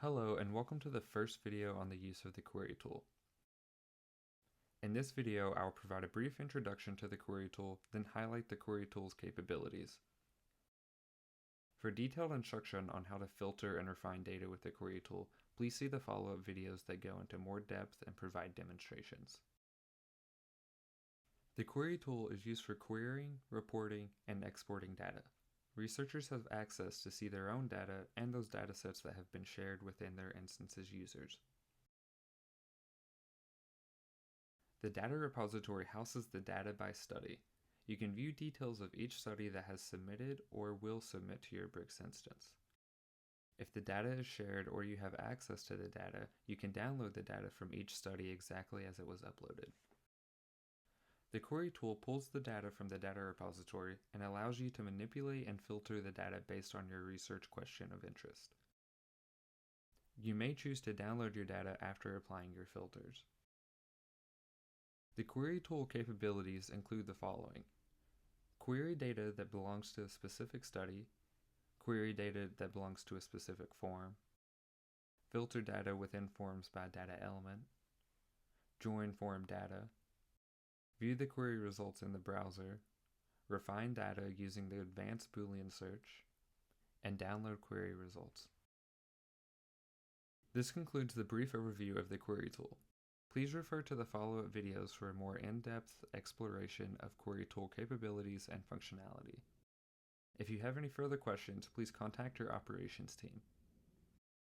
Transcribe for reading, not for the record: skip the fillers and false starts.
Hello and welcome to the first video on the use of the query tool. In this video, I will provide a brief introduction to the query tool, then highlight the query tool's capabilities. For detailed instruction on how to filter and refine data with the query tool, please see the follow-up videos that go into more depth and provide demonstrations. The query tool is used for querying, reporting, and exporting data. Researchers have access to see their own data and those datasets that have been shared within their instance's users. The data repository houses the data by study. You can view details of each study that has submitted or will submit to your BRICS instance. If the data is shared or you have access to the data, you can download the data from each study exactly as it was uploaded. The query tool pulls the data from the data repository and allows you to manipulate and filter the data based on your research question of interest. You may choose to download your data after applying your filters. The query tool capabilities include the following: query data that belongs to a specific study, query data that belongs to a specific form, filter data within forms by data element, join form data, view the query results in the browser, refine data using the advanced Boolean search, and download query results. This concludes the brief overview of the query tool. Please refer to the follow-up videos for a more in-depth exploration of query tool capabilities and functionality. If you have any further questions, please contact your operations team.